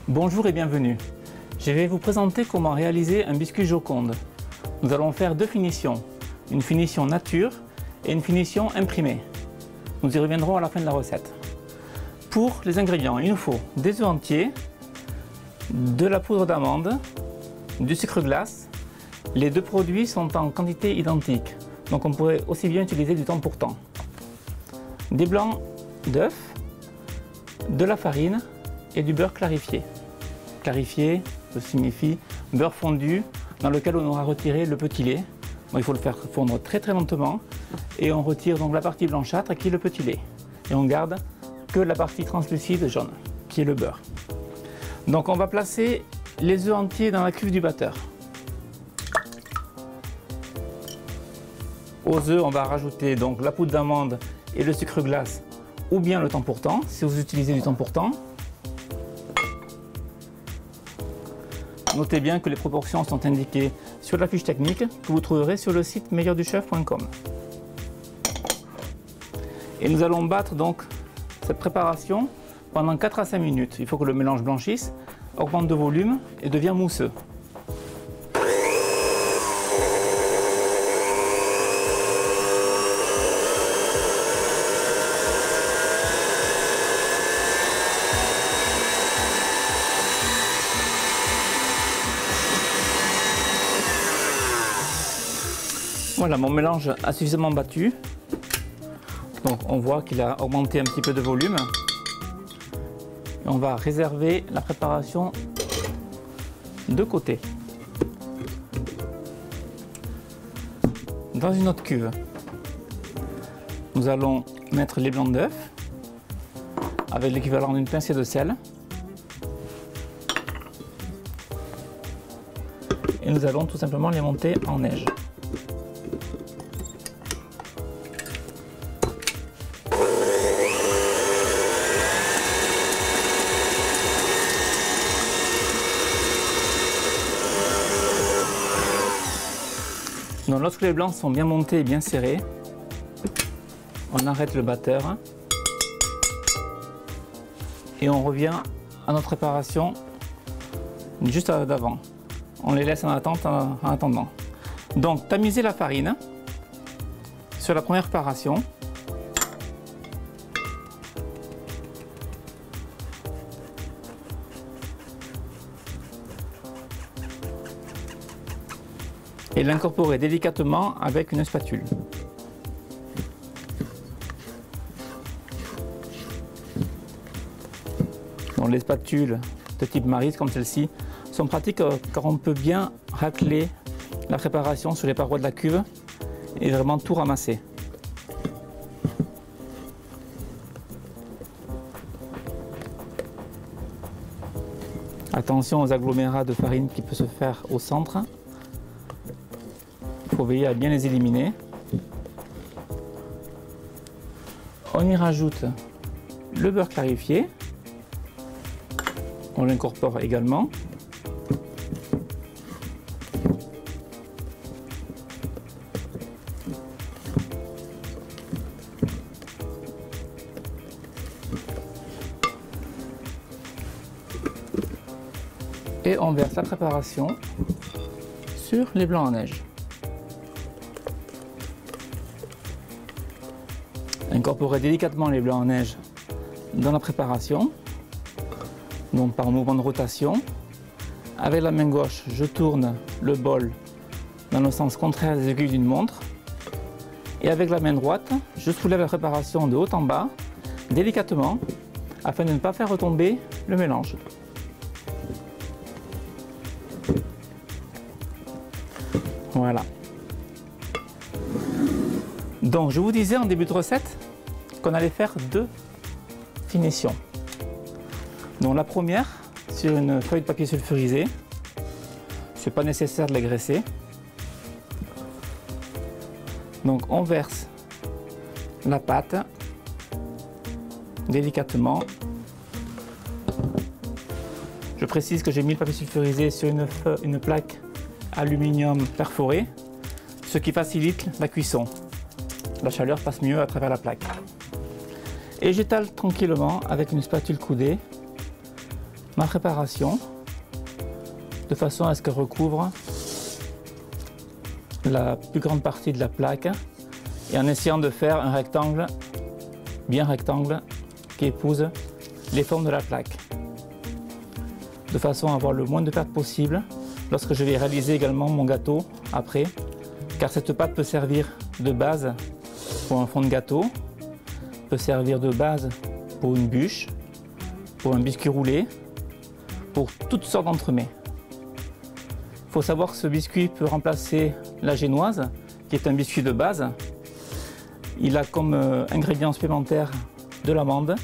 Bonjour et bienvenue. Je vais vous présenter comment réaliser un biscuit Joconde. Nous allons faire deux finitions, une finition nature et une finition imprimée. Nous y reviendrons à la fin de la recette. Pour les ingrédients, il nous faut des œufs entiers, de la poudre d'amande, du sucre glace. Les deux produits sont en quantité identique, donc on pourrait aussi bien utiliser du temps pour temps. Des blancs d'œufs, de la farine et du beurre clarifié. Clarifié, ça signifie beurre fondu dans lequel on aura retiré le petit lait. Bon, il faut le faire fondre très lentement et on retire donc la partie blanchâtre qui est le petit lait. Et on garde que la partie translucide jaune qui est le beurre. Donc on va placer les œufs entiers dans la cuve du batteur. Aux œufs, on va rajouter donc la poudre d'amande et le sucre glace ou bien le temps pour temps si vous utilisez du temps pour temps. Notez bien que les proportions sont indiquées sur la fiche technique que vous trouverez sur le site meilleurduchef.com. Et nous allons battre donc cette préparation pendant 4 à 5 minutes. Il faut que le mélange blanchisse, augmente de volume et devienne mousseux. Voilà, mon mélange a suffisamment battu. Donc on voit qu'il a augmenté un petit peu de volume. Et on va réserver la préparation de côté. Dans une autre cuve, nous allons mettre les blancs d'œufs avec l'équivalent d'une pincée de sel. Et nous allons tout simplement les monter en neige. Donc, lorsque les blancs sont bien montés et bien serrés, on arrête le batteur et on revient à notre préparation juste d'avant. On les laisse en attente en attendant. Donc tamiser la farine sur la première préparation. Et l'incorporer délicatement avec une spatule. Donc les spatules de type Maris comme celle-ci sont pratiques car on peut bien racler la préparation sur les parois de la cuve et vraiment tout ramasser. Attention aux agglomérats de farine qui peuvent se faire au centre. Il faut veiller à bien les éliminer. On y rajoute le beurre clarifié. On l'incorpore également. Et on verse la préparation sur les blancs en neige. Incorporer délicatement les blancs en neige dans la préparation, donc par mouvement de rotation. Avec la main gauche, je tourne le bol dans le sens contraire des aiguilles d'une montre. Et avec la main droite, je soulève la préparation de haut en bas, délicatement, afin de ne pas faire retomber le mélange. Voilà. Donc je vous disais en début de recette qu'on allait faire deux finitions. Donc la première sur une feuille de papier sulfurisé. C'est pas nécessaire de la graisser. Donc on verse la pâte délicatement. Je précise que j'ai mis le papier sulfurisé sur une plaque aluminium perforée, ce qui facilite la cuisson. La chaleur passe mieux à travers la plaque. Et j'étale tranquillement avec une spatule coudée ma préparation de façon à ce qu'elle recouvre la plus grande partie de la plaque et en essayant de faire un rectangle, bien rectangle, qui épouse les formes de la plaque. De façon à avoir le moins de pertes possible lorsque je vais réaliser également mon gâteau après, car cette pâte peut servir de base pour un fond de gâteau, peut servir de base pour une bûche, pour un biscuit roulé, pour toutes sortes d'entremets. Il faut savoir que ce biscuit peut remplacer la génoise, qui est un biscuit de base. Il a comme ingrédient supplémentaire de l'amande,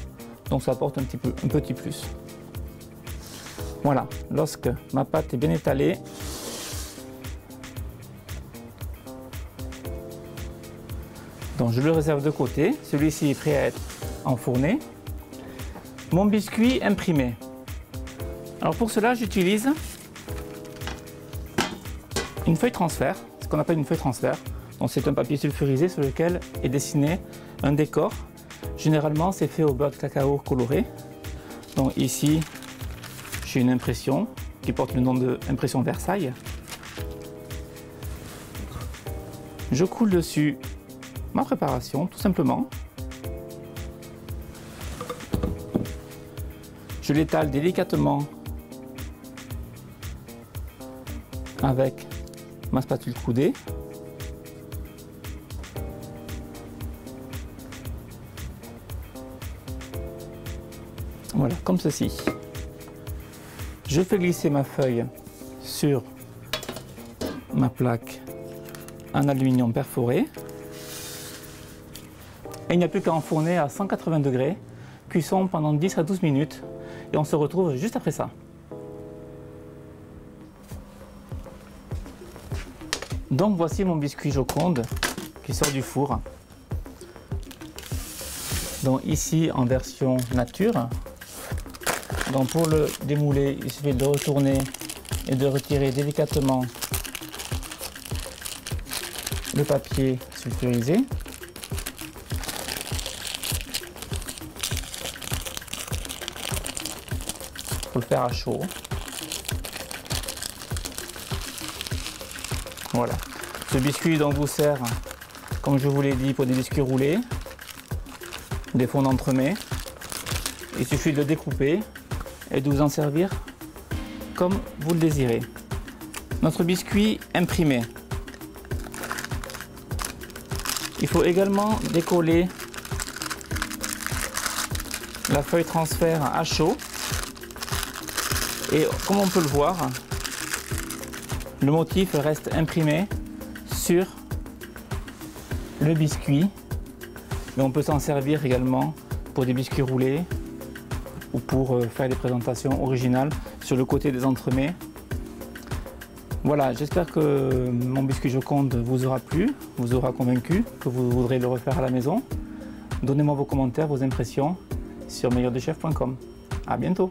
donc ça apporte un petit plus. Voilà, lorsque ma pâte est bien étalée, donc je le réserve de côté. Celui-ci est prêt à être enfourné. Mon biscuit imprimé. Alors pour cela, j'utilise une feuille transfert, ce qu'on appelle une feuille transfert. Donc c'est un papier sulfurisé sur lequel est dessiné un décor. Généralement, c'est fait au beurre de cacao coloré. Donc ici, j'ai une impression qui porte le nom de impression Versailles. Je coule dessus ma préparation, tout simplement. Je l'étale délicatement avec ma spatule coudée. Voilà, comme ceci. Je fais glisser ma feuille sur ma plaque en aluminium perforé. Et il n'y a plus qu'à enfourner à 180 degrés, cuisson pendant 10 à 12 minutes. Et on se retrouve juste après ça. Donc voici mon biscuit Joconde qui sort du four. Donc ici en version nature. Donc pour le démouler, il suffit de le retourner et de retirer délicatement le papier sulfurisé. Il faut le faire à chaud. Voilà. Ce biscuit donc vous sert, comme je vous l'ai dit, pour des biscuits roulés, des fonds d'entremets. Il suffit de le découper et de vous en servir comme vous le désirez. Notre biscuit imprimé. Il faut également décoller la feuille transfert à chaud. Et comme on peut le voir, le motif reste imprimé sur le biscuit. Mais on peut s'en servir également pour des biscuits roulés ou pour faire des présentations originales sur le côté des entremets. Voilà, j'espère que mon biscuit Joconde vous aura plu, vous aura convaincu, que vous voudrez le refaire à la maison. Donnez-moi vos commentaires, vos impressions sur meilleurdechef.com. À bientôt.